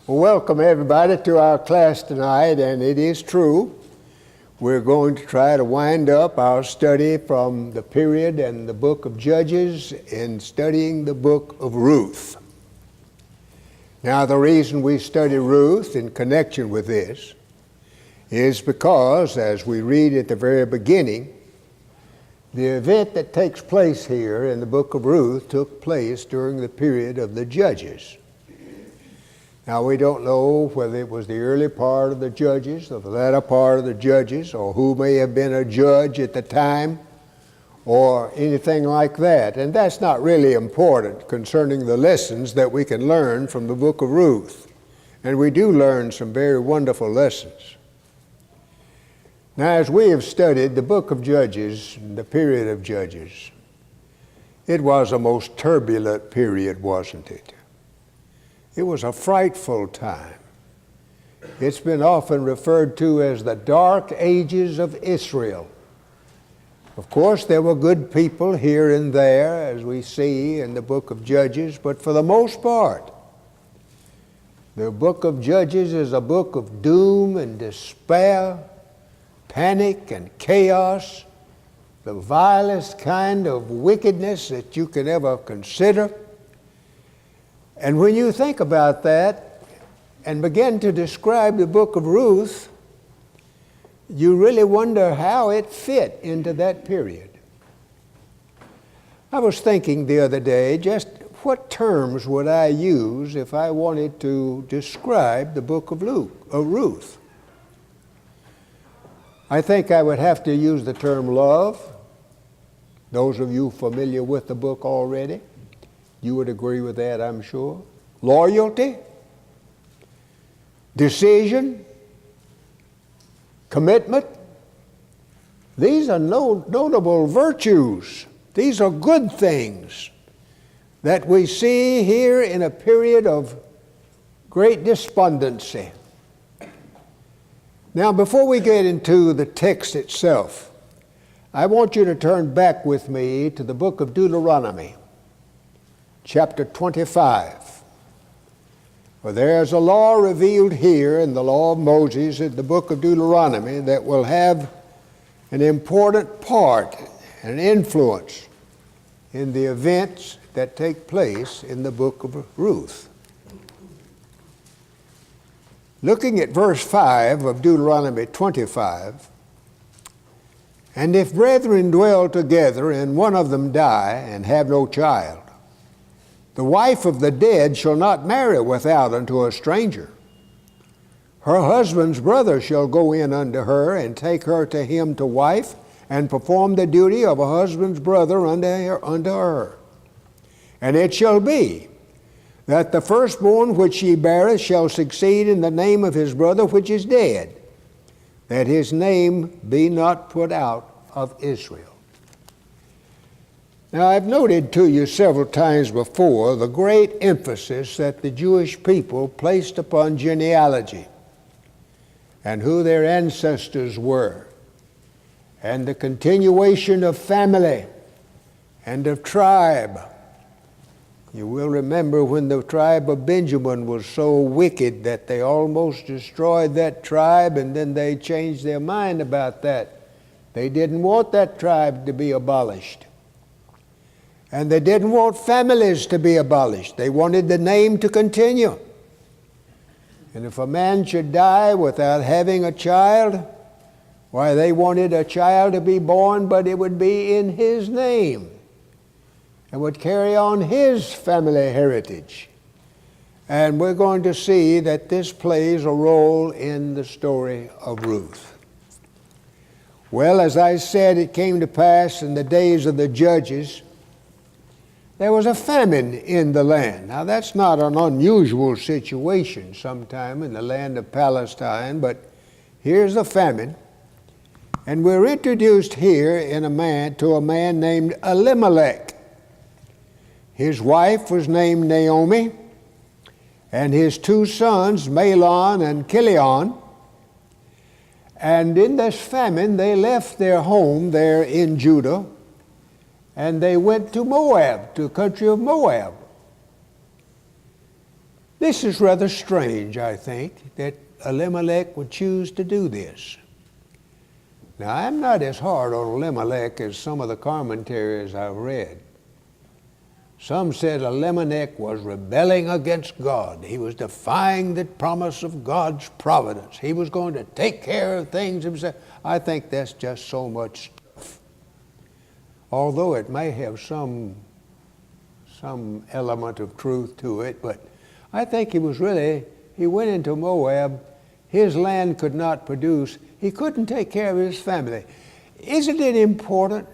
Well, welcome everybody to our class tonight, and it is true, we're going to try to wind up our study from the period and the book of Judges in studying the book of Ruth. Now, the reason we study Ruth in connection with this is because, as we read at the very beginning, the event that takes place here in the book of Ruth took place during the period of the Judges. Now, we don't know whether it was the early part of the Judges or the latter part of the Judges, or who may have been a judge at the time or anything like that. And that's not really important concerning the lessons that we can learn from the book of Ruth. And we do learn some very wonderful lessons. Now, as we have studied the book of Judges, the period of Judges, it was a most turbulent period, wasn't it? It was a frightful time. It's been often referred to as the dark ages of Israel. Of course, there were good people here and there, as we see in the book of Judges, but for the most part, the book of Judges is a book of doom and despair, panic and chaos, the vilest kind of wickedness that you can ever consider. And when you think about that and begin to describe the book of Ruth, you really wonder how it fit into that period. I was thinking the other day, just what terms would I use if I wanted to describe the book of Ruth? I think I would have to use the term love. Those of you familiar with the book already, you would agree with that, I'm sure. Loyalty, decision, commitment. These are notable virtues. These are good things that we see here in a period of great despondency. Now, before we get into the text itself, I want you to turn back with me to the book of Deuteronomy, chapter 25. For there's a law revealed here in the law of Moses in the book of Deuteronomy that will have an important part and influence in the events that take place in the book of Ruth. Looking at verse 5 of Deuteronomy 25, "And if brethren dwell together, and one of them die, and have no child, the wife of the dead shall not marry without unto a stranger. Her husband's brother shall go in unto her, and take her to him to wife, and perform the duty of a husband's brother unto her. And it shall be, that the firstborn which she beareth shall succeed in the name of his brother which is dead, that his name be not put out of Israel." Now, I've noted to you several times before the great emphasis that the Jewish people placed upon genealogy and who their ancestors were, and the continuation of family and of tribe. You will remember when the tribe of Benjamin was so wicked that they almost destroyed that tribe, and then they changed their mind about that. They didn't want that tribe to be abolished. And they didn't want families to be abolished. They wanted the name to continue. And if a man should die without having a child, why, they wanted a child to be born, but it would be in his name and would carry on his family heritage. And we're going to see that this plays a role in the story of Ruth. Well, as I said, it came to pass in the days of the Judges, there was a famine in the land. Now, that's not an unusual situation sometime in the land of Palestine, but here's a famine. And we're introduced here to a man named Elimelech. His wife was named Naomi, and his two sons, Mahlon and Chilion. And in this famine, they left their home there in Judah, and they went to Moab, to the country of Moab. This is rather strange, I think, that Elimelech would choose to do this. Now, I'm not as hard on Elimelech as some of the commentaries I've read. Some said Elimelech was rebelling against God. He was defying the promise of God's providence. He was going to take care of things himself. I think that's just so much stuff. Although it may have some element of truth to it, but I think he went into Moab. His land could not produce. He couldn't take care of his family. Isn't it important?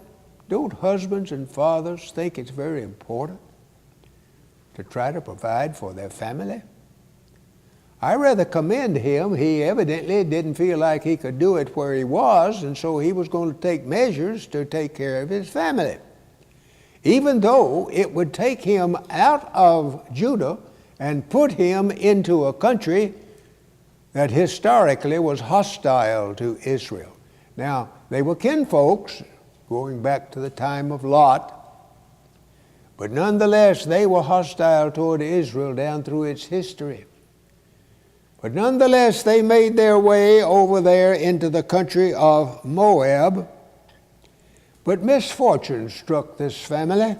Don't husbands and fathers think it's very important to try to provide for their family? I rather commend him. He evidently didn't feel like he could do it where he was, and so he was going to take measures to take care of his family. Even though it would take him out of Judah and put him into a country that historically was hostile to Israel. Now, they were kinfolks, going back to the time of Lot, but nonetheless, they were hostile toward Israel down through its history. But nonetheless, they made their way over there into the country of Moab. But misfortune struck this family.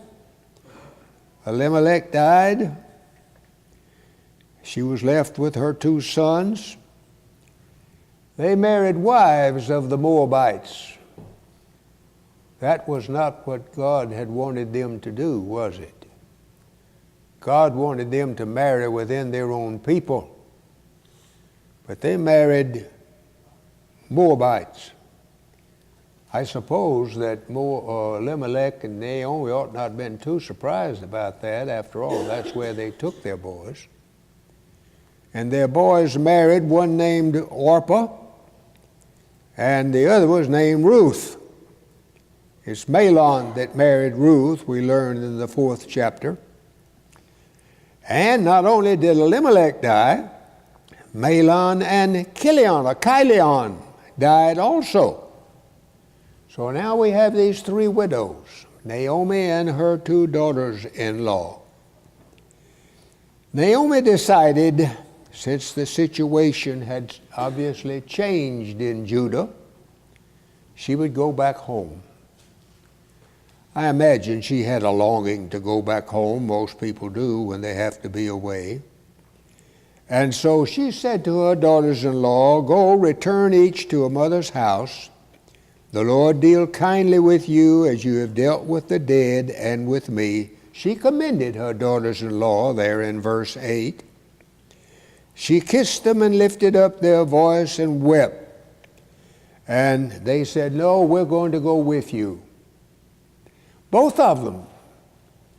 Elimelech died. She was left with her 2 sons. They married wives of the Moabites. That was not what God had wanted them to do, was it? God wanted them to marry within their own people. But they married Moabites. I suppose that Elimelech and Naomi ought not have been too surprised about that. After all, that's where they took their boys. And their boys married one named Orpah, and the other was named Ruth. It's Mahlon that married Ruth, we learned in the 4th chapter. And not only did Elimelech die, Mahlon and Chilion died also. So now we have these 3 widows, Naomi and her 2 daughters-in-law. Naomi decided, since the situation had obviously changed in Judah, she would go back home. I imagine she had a longing to go back home. Most people do when they have to be away. And so she said to her daughters-in-law, "Go, return each to a mother's house. The Lord deal kindly with you as you have dealt with the dead and with me." She commended her daughters-in-law there in verse 8. She kissed them and lifted up their voice and wept. And they said, "No, we're going to go with you." Both of them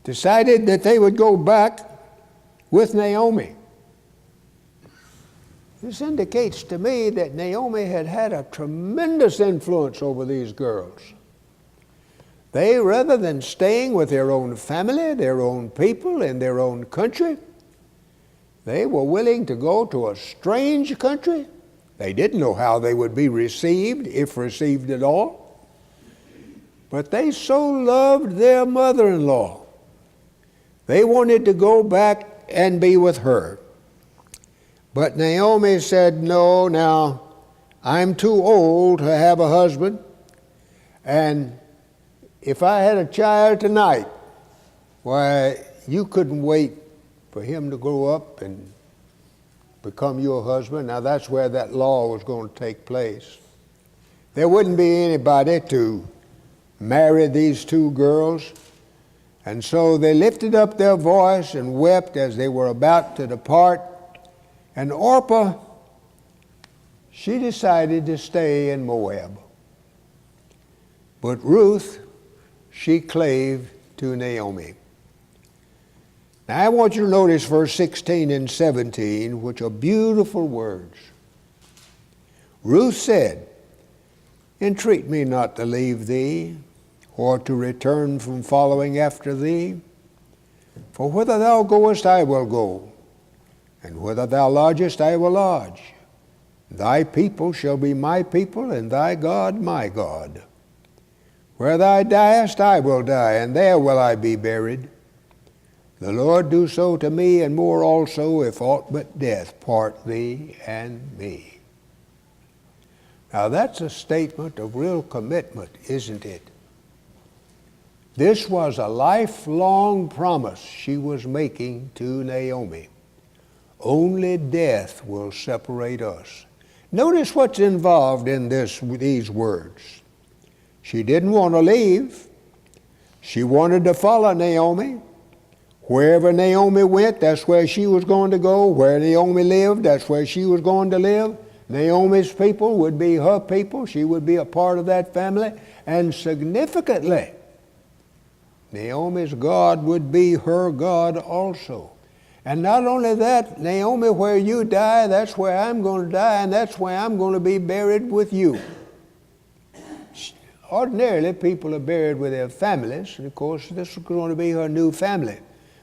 decided that they would go back with Naomi. This indicates to me that Naomi had had a tremendous influence over these girls. They, rather than staying with their own family, their own people, in their own country, they were willing to go to a strange country. They didn't know how they would be received, if received at all. But they so loved their mother-in-law. They wanted to go back and be with her. But Naomi said, "No, now, I'm too old to have a husband, and if I had a child tonight, why, you couldn't wait for him to grow up and become your husband." Now, that's where that law was going to take place. There wouldn't be anybody to marry these 2 girls. And so they lifted up their voice and wept as they were about to depart. And Orpah, she decided to stay in Moab. But Ruth, she clave to Naomi. Now I want you to notice verse 16 and 17, which are beautiful words. Ruth said, "Entreat me not to leave thee, or to return from following after thee. For whither thou goest, I will go, and whither thou lodgest, I will lodge. Thy people shall be my people, and thy God my God. Where thou diest, I will die, and there will I be buried. The Lord do so to me, and more also, if aught but death part thee and me. Now that's a statement of real commitment, isn't it? This was a lifelong promise she was making to Naomi. Only death will separate us. Notice what's involved in these words. She didn't want to leave. She wanted to follow Naomi. Wherever Naomi went, that's where she was going to go. Where Naomi lived, that's where she was going to live. Naomi's people would be her people. She would be a part of that family. And significantly, Naomi's God would be her God also. And not only that, Naomi, where you die, that's where I'm going to die, and that's where I'm going to be buried with you. Ordinarily, people are buried with their families, and of course, this was going to be her new family.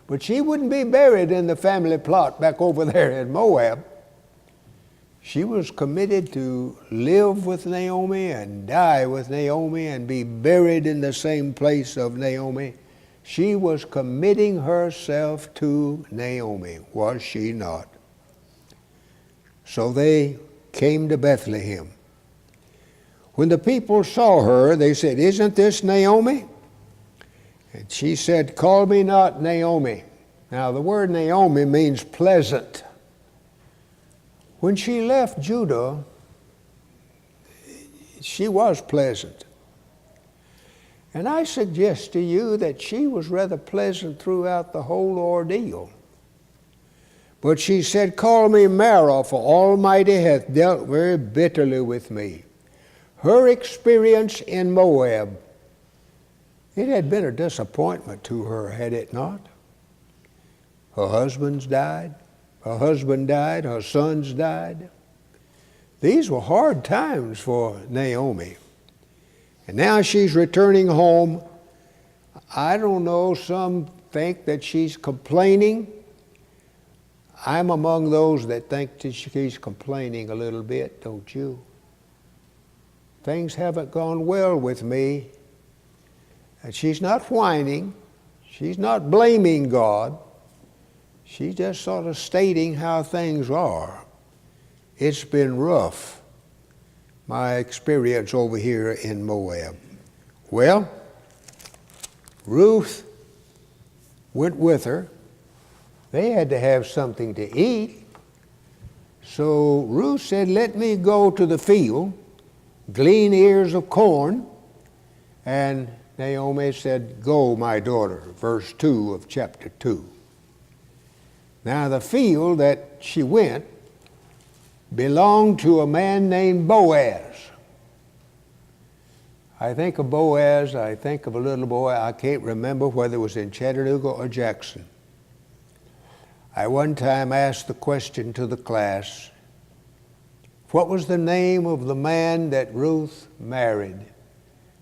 But she wouldn't be buried in the family plot back over there in Moab. She was committed to live with Naomi and die with Naomi and be buried in the same place of Naomi. She was committing herself to Naomi, was she not? So they came to Bethlehem. When the people saw her, they said, "Isn't this Naomi?" And she said, "Call me not Naomi." Now the word Naomi means pleasant. When she left Judah, she was pleasant. And I suggest to you that she was rather pleasant throughout the whole ordeal. But she said, "Call me Mara, for Almighty hath dealt very bitterly with me." Her experience in Moab, it had been a disappointment to her, had it not? Her husband died, her sons died. These were hard times for Naomi. And now she's returning home. I don't know, some think that she's complaining. I'm among those that think that she's complaining a little bit, don't you? Things haven't gone well with me. And she's not whining. She's not blaming God. She's just sort of stating how things are. It's been rough, my experience over here in Moab. Well, Ruth went with her. They had to have something to eat. So Ruth said, "Let me go to the field, glean ears of corn." And Naomi said, "Go, my daughter," verse 2 of chapter 2. Now the field that she went belonged to a man named Boaz. I think of Boaz, I think of a little boy, I can't remember whether it was in Chattanooga or Jackson. I one time asked the question to the class, what was the name of the man that Ruth married?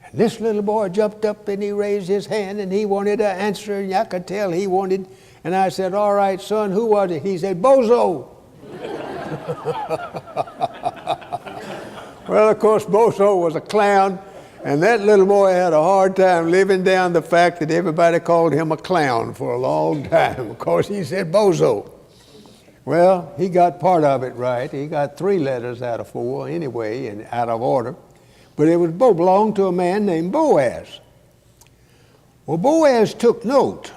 And this little boy jumped up and he raised his hand and he wanted to answer, and I could tell he wanted, and I said, "All right, son, who was it?" He said, "Bozo." Well, of course, Bozo was a clown, and that little boy had a hard time living down the fact that everybody called him a clown for a long time. Of course, he said Bozo. Well, he got part of it right. He got 3 letters out of 4 anyway, and out of order. But it was belonged to a man named Boaz. Well, Boaz took note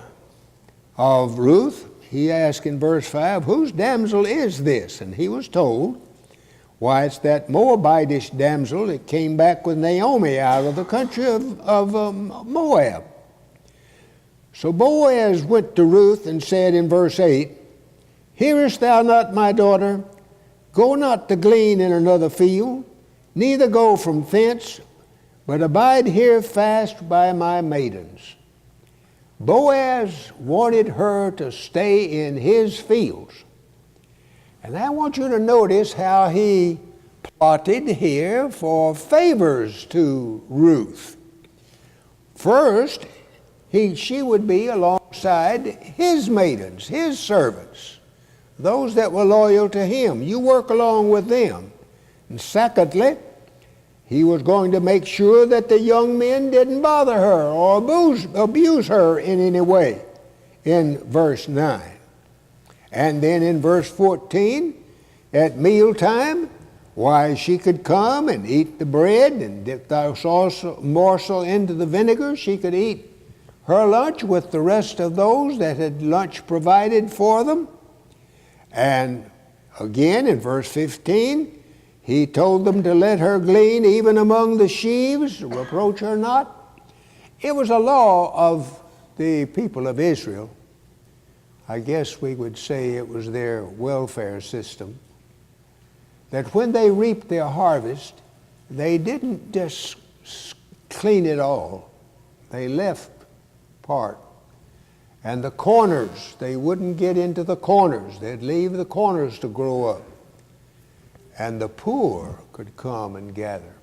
of Ruth. He asked in verse 5, "Whose damsel is this?" And he was told, "Why, it's that Moabitish damsel that came back with Naomi out of the country of Moab." So Boaz went to Ruth and said in verse 8, "Hearest thou not, my daughter? Go not to glean in another field, neither go from thence, but abide here fast by my maidens." Boaz wanted her to stay in his fields. And I want you to notice how he plotted here for favors to Ruth. First, she would be alongside his maidens, his servants, those that were loyal to him. You work along with them. And secondly, he was going to make sure that the young men didn't bother her or abuse her in any way. in verse 9. And then in verse 14, at mealtime, why, she could come and eat the bread and dip the morsel into the vinegar. She could eat her lunch with the rest of those that had lunch provided for them. And again in verse 15, he told them to let her glean even among the sheaves, reproach her not. It was a law of the people of Israel. I guess we would say it was their welfare system, that when they reaped their harvest, they didn't just clean it all. They left part. And the corners, they wouldn't get into the corners. They'd leave the corners to grow up. And the poor could come and gather,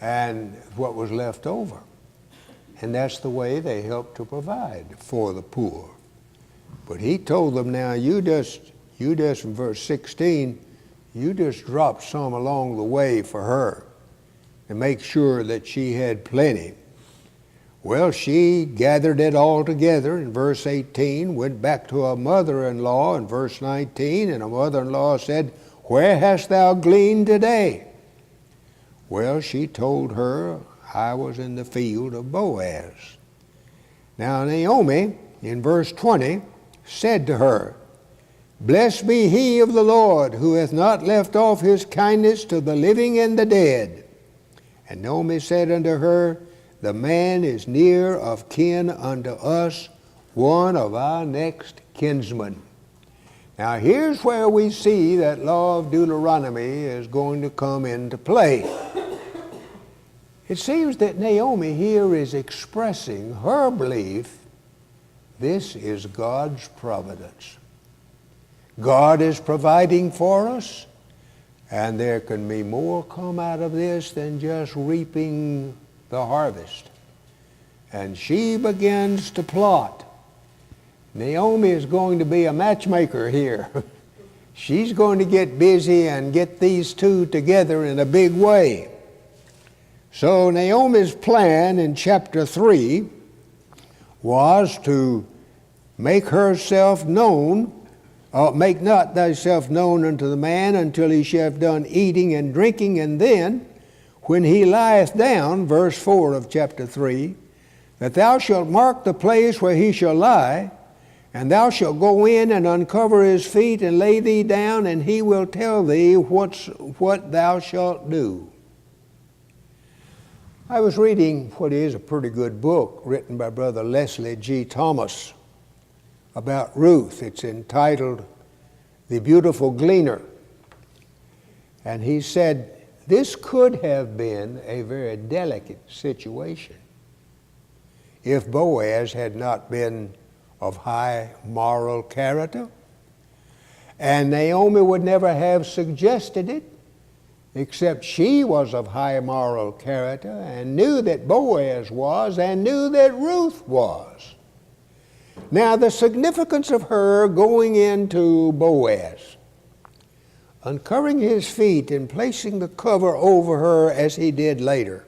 and what was left over. And that's the way they helped to provide for the poor. But he told them, now you just in verse 16, you just drop some along the way for her to make sure that she had plenty. Well, she gathered it all together in verse 18, went back to her mother-in-law in verse 19, and her mother-in-law said, where hast thou gleaned today? Well, she told her, I was in the field of Boaz. Now Naomi, in verse 20, said to her, blessed be he of the Lord, who hath not left off his kindness to the living and the dead. And Naomi said unto her, the man is near of kin unto us, one of our next kinsmen. Now here's where we see that law of Deuteronomy is going to come into play. It seems that Naomi here is expressing her belief this is God's providence. God is providing for us, and there can be more come out of this than just reaping the harvest. And she begins to plot. Naomi is going to be a matchmaker here. She's going to get busy and get these two together in a big way. So Naomi's plan in chapter 3 was to make herself known, make not thyself known unto the man until he shall have done eating and drinking, and then when he lieth down, verse 4 of chapter 3, that thou shalt mark the place where he shall lie, and thou shalt go in and uncover his feet and lay thee down, and he will tell thee what thou shalt do. I was reading what is a pretty good book written by Brother Leslie G. Thomas about Ruth. It's entitled The Beautiful Gleaner. And he said, this could have been a very delicate situation if Boaz had not been of high moral character. And Naomi would never have suggested it, except she was of high moral character and knew that Boaz was and knew that Ruth was. Now the significance of her going into Boaz, uncovering his feet and placing the cover over her as he did later,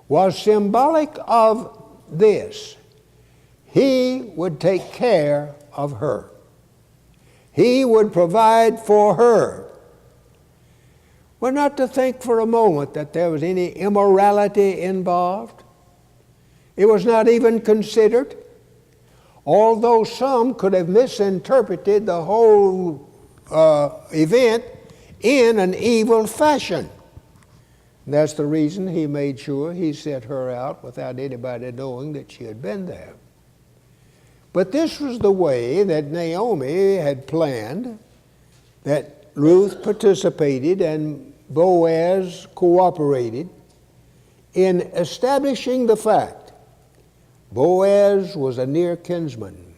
was symbolic of this. He would take care of her. He would provide for her. We're not to think for a moment that there was any immorality involved. It was not even considered, although some could have misinterpreted the whole event in an evil fashion. And that's the reason he made sure he set her out without anybody knowing that she had been there. But this was the way that Naomi had planned, that Ruth participated and Boaz cooperated in establishing the fact Boaz was a near kinsman,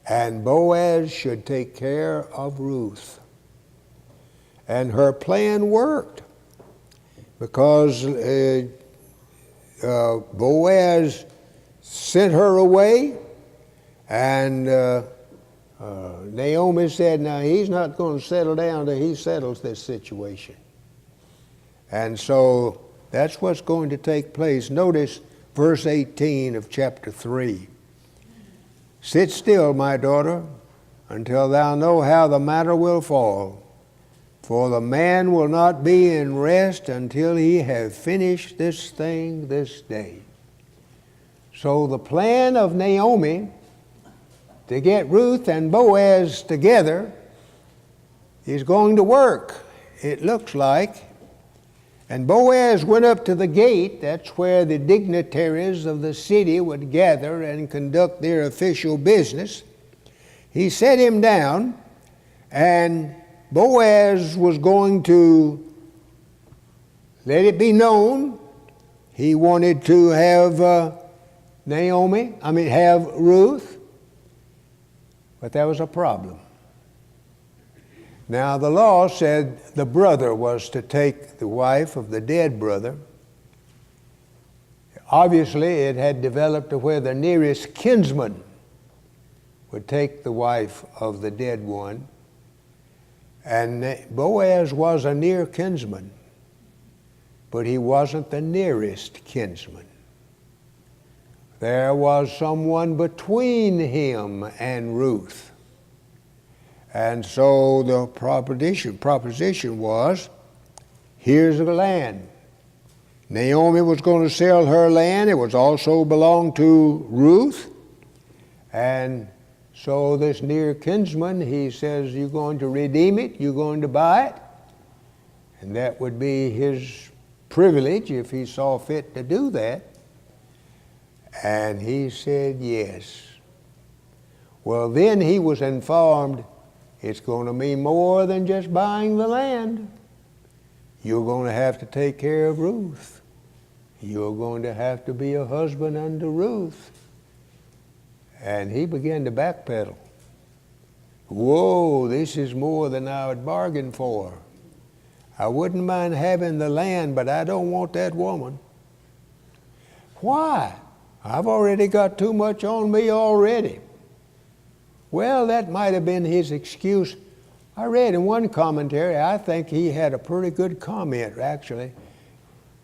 and Boaz should take care of Ruth. And her plan worked, because Boaz sent her away, and Naomi said, now he's not going to settle down until he settles this situation. And so that's what's going to take place. Notice verse 18 of chapter 3. Sit still, my daughter, until thou know how the matter will fall. For the man will not be in rest until he have finished this thing this day. So the plan of Naomi to get Ruth and Boaz together is going to work, it looks like. And Boaz went up to the gate. That's where the dignitaries of the city would gather and conduct their official business. He set him down, and Boaz was going to let it be known he wanted to have have Ruth, but there was a problem. Now the law said the brother was to take the wife of the dead brother. Obviously it had developed to where the nearest kinsman would take the wife of the dead one. And Boaz was a near kinsman, but he wasn't the nearest kinsman. There was someone between him and Ruth. And so the proposition was, here's the land. Naomi was going to sell her land. It was also belonged to Ruth. And so this near kinsman, he says, you're going to redeem it, you're going to buy it. And that would be his privilege if he saw fit to do that. And he said yes. Well, then he was informed, it's going to mean more than just buying the land. You're going to have to take care of Ruth. You're going to have to be a husband unto Ruth. And he began to backpedal. Whoa, this is more than I would bargain for. I wouldn't mind having the land, but I don't want that woman. Why? I've already got too much on me already. Well, that might have been his excuse. I read in one commentary, I think he had a pretty good comment, actually.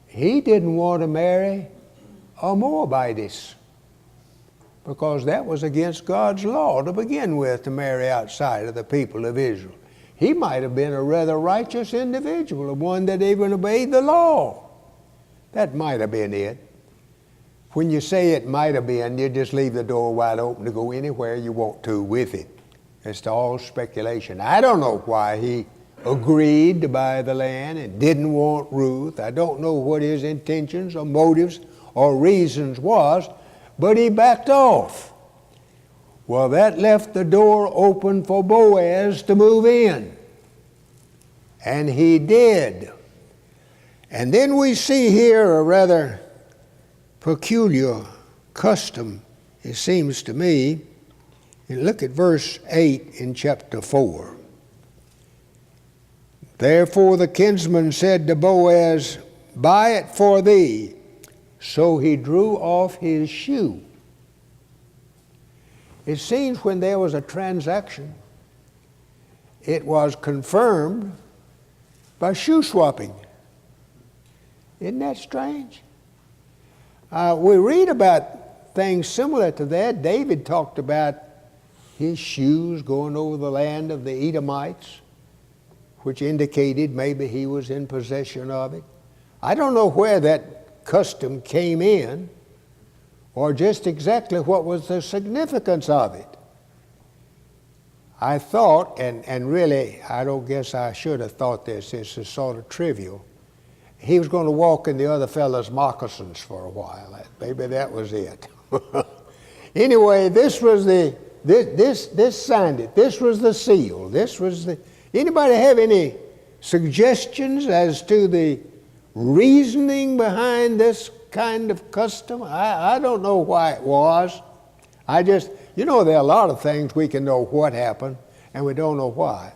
He didn't want to marry a Moabitess because that was against God's law to begin with, to marry outside of the people of Israel. He might have been a rather righteous individual, one that even obeyed the law. That might have been it. When you say it might have been, you just leave the door wide open to go anywhere you want to with it. It's all speculation. I don't know why he agreed to buy the land and didn't want Ruth. I don't know what his intentions or motives or reasons was, but he backed off. Well, that left the door open for Boaz to move in. And he did. And then we see here a rather peculiar custom, it seems to me. And look at verse 8 in chapter 4. Therefore the kinsman said to Boaz, buy it for thee. So he drew off his shoe. It seems when there was a transaction, it was confirmed by shoe swapping. Isn't that strange? We read about things similar to that. David talked about his shoes going over the land of the Edomites, which indicated maybe he was in possession of it. I don't know where that custom came in or just exactly what was the significance of it. I thought, and really I don't guess I should have thought this, it's sort of trivial. He was going to walk in the other fellow's moccasins for a while. Maybe that was it. Anyway, this was this signed it. This was the seal. This was the. Anybody have any suggestions as to the reasoning behind this kind of custom? I don't know why it was. There are a lot of things we can know what happened, and we don't know why,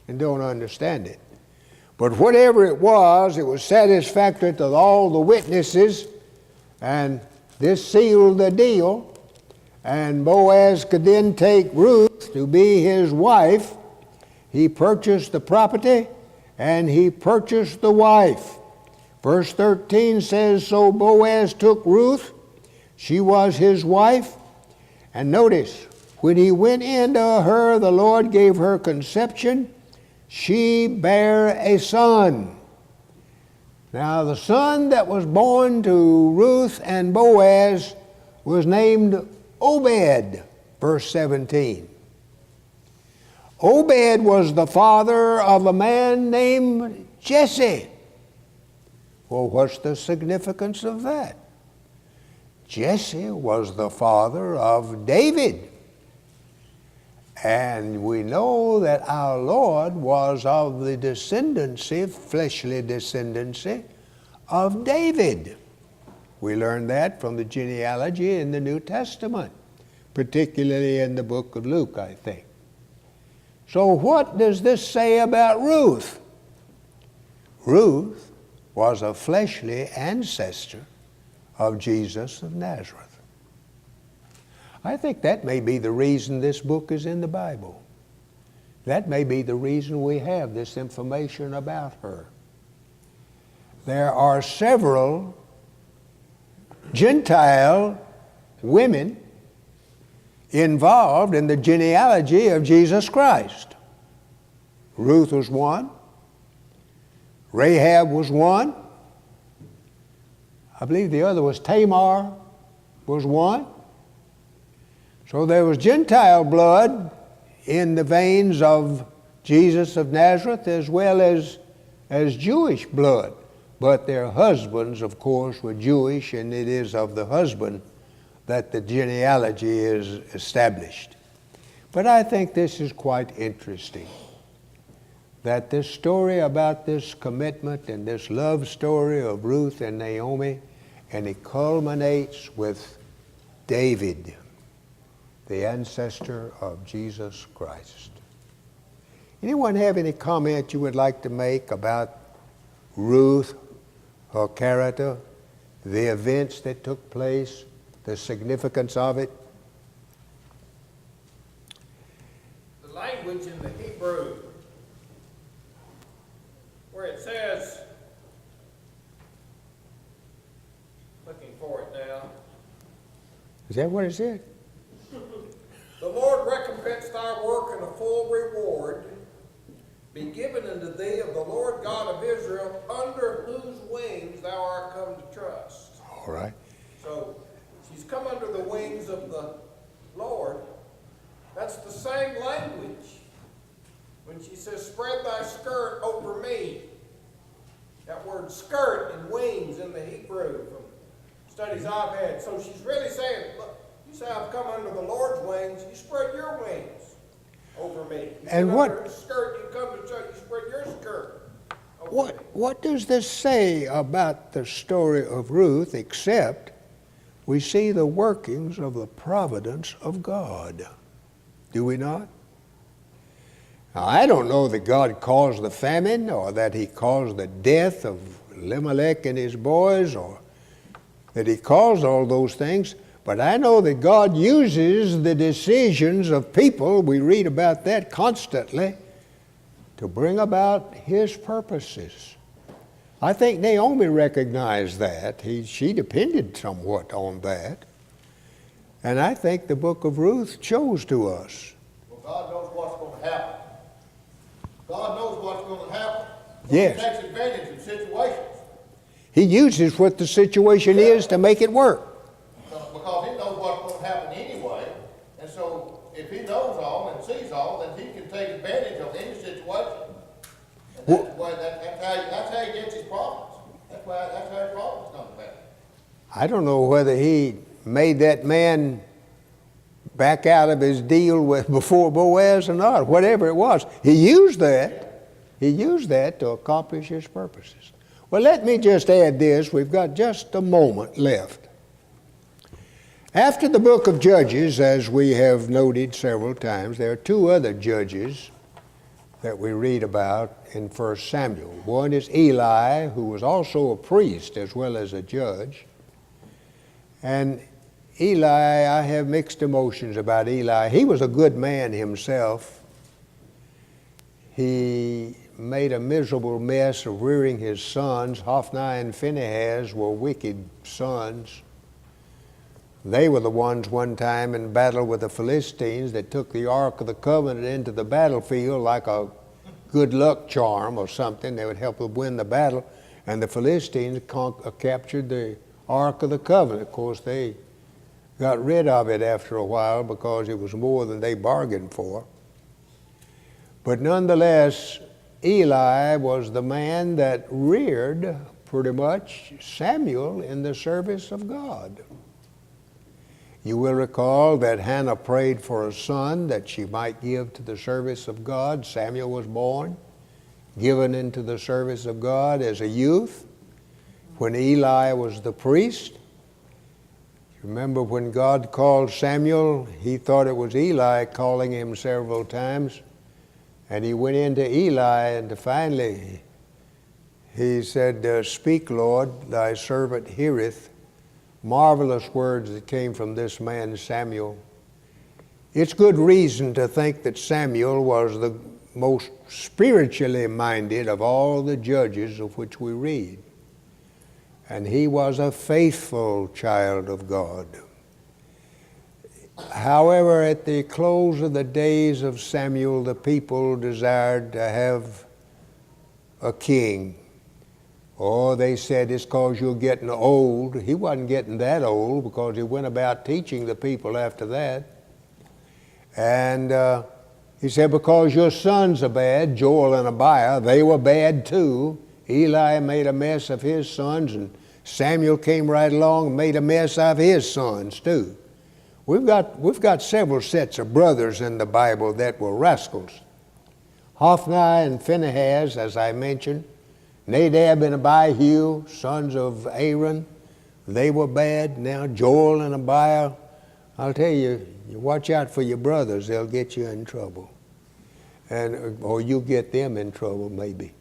and don't understand it. But whatever it was satisfactory to all the witnesses, and this sealed the deal. And Boaz could then take Ruth to be his wife. He purchased the property, and he purchased the wife. Verse 13 says, so Boaz took Ruth. She was his wife. And notice, When he went into her, the Lord gave her conception. She bare a son. Now the son that was born to Ruth and Boaz was named Obed, verse 17. Obed was the father of a man named Jesse. Well, what's the significance of that? Jesse was the father of David. And we know that our Lord was of the descendancy, fleshly descendancy, of David. We learn that from the genealogy in the New Testament, particularly in the book of Luke, I think. So what does this say about Ruth? Ruth was a fleshly ancestor of Jesus of Nazareth. I think that may be the reason this book is in the Bible. That may be the reason we have this information about her. There are several Gentile women involved in the genealogy of Jesus Christ. Ruth was one. Rahab was one. I believe the other was Tamar was one. So there was Gentile blood in the veins of Jesus of Nazareth as well as Jewish blood. But their husbands, of course, were Jewish, and it is of the husband that the genealogy is established. But I think this is quite interesting, that this story about this commitment and this love story of Ruth and Naomi, and it culminates with David, the ancestor of Jesus Christ. Anyone have any comment you would like to make about Ruth, her character, the events that took place, the significance of it? The language in the Hebrew, where it says, looking for it now. Is that what it said? The Lord recompense thy work, and a full reward be given unto thee of the Lord God of Israel, under whose wings thou art come to trust. All right. So she's come under the wings of the Lord. That's the same language when she says, spread thy skirt over me. That word skirt and wings in the Hebrew from studies I've had. So she's really saying, look, you say I've come under the Lord's wings, you spread your wings over me. You and what under his skirt, you come to church, you spread your skirt over me. What does this say about the story of Ruth, except we see the workings of the providence of God? Do we not? Now, I don't know that God caused the famine, or that he caused the death of Elimelech and his boys, or that he caused all those things. But I know that God uses the decisions of people, we read about that constantly, to bring about his purposes. I think Naomi recognized that. She depended somewhat on that. And I think the book of Ruth shows to us. Well, God knows what's going to happen. God knows what's going to happen. Yes. He takes advantage of situations. He uses what the situation is to make it work. Because he knows what's going to happen anyway. And so if he knows all and sees all, then he can take advantage of any situation. And that's how he gets his problems. That's how his problems come about. I don't know whether he made that man back out of his deal with before Boaz or not. Whatever it was, he used that. He used that to accomplish his purposes. Well, let me just add this. We've got just a moment left. After the book of Judges, as we have noted several times, there are two other judges that we read about in 1 Samuel. One is Eli, who was also a priest as well as a judge. And Eli, I have mixed emotions about Eli. He was a good man himself. He made a miserable mess of rearing his sons. Hophni and Phinehas were wicked sons They were the ones one time in battle with the Philistines that took the Ark of the Covenant into the battlefield like a good luck charm or something. They would help them win the battle. And the Philistines captured the Ark of the Covenant. Of course, they got rid of it after a while because it was more than they bargained for. But nonetheless, Eli was the man that reared pretty much Samuel in the service of God. You will recall that Hannah prayed for a son that she might give to the service of God. Samuel was born, given into the service of God as a youth when Eli was the priest. Remember when God called Samuel, he thought it was Eli calling him several times. And he went into Eli, and finally he said, "Speak, Lord, thy servant heareth." Marvelous words that came from this man Samuel. It's good reason to think that Samuel was the most spiritually minded of all the judges of which we read. And he was a faithful child of God. However, at the close of the days of Samuel, the people desired to have a king. Oh, they said it's because you're getting old. He wasn't getting that old because he went about teaching the people after that. And he said, because your sons are bad, Joel and Abiah, they were bad too. Eli made a mess of his sons, and Samuel came right along and made a mess of his sons too. We've got several sets of brothers in the Bible that were rascals. Hophni and Phinehas, as I mentioned, Nadab and Abihu, sons of Aaron, they were bad. Now Joel and Abiah, I'll tell you, you watch out for your brothers, they'll get you in trouble. Or you'll get them in trouble maybe.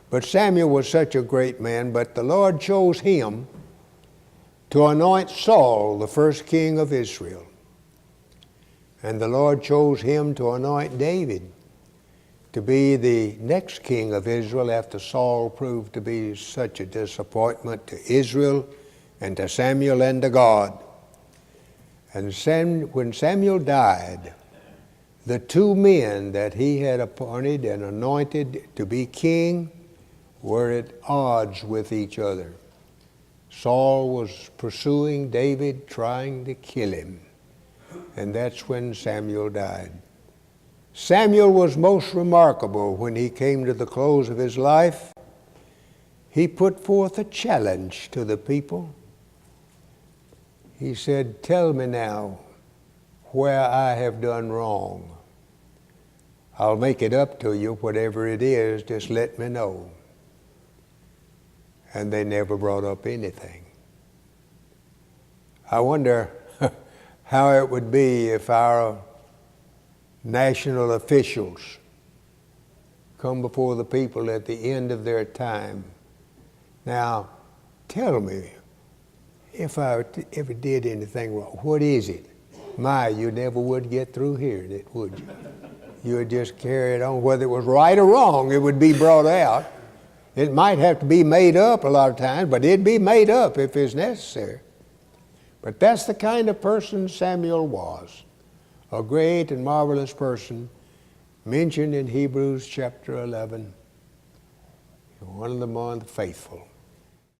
But Samuel was such a great man, but the Lord chose him to anoint Saul, the first king of Israel. And the Lord chose him to anoint David to be the next king of Israel after Saul proved to be such a disappointment to Israel and to Samuel and to God. And when Samuel died, the two men that he had appointed and anointed to be king were at odds with each other. Saul was pursuing David, trying to kill him. And that's when Samuel died. Samuel was most remarkable when he came to the close of his life. He put forth a challenge to the people. He said, "Tell me now where I have done wrong. I'll make it up to you, whatever it is, just let me know." And they never brought up anything. I wonder how it would be if our national officials come before the people at the end of their time. Now, tell me, if I ever did anything wrong, what is it? My, you never would get through hearing it, would you? You would just carry it on. Whether it was right or wrong, it would be brought out. It might have to be made up a lot of times, but it'd be made up if it's necessary. But that's the kind of person Samuel was. A great and marvelous person mentioned in Hebrews chapter 11. One of them among the faithful.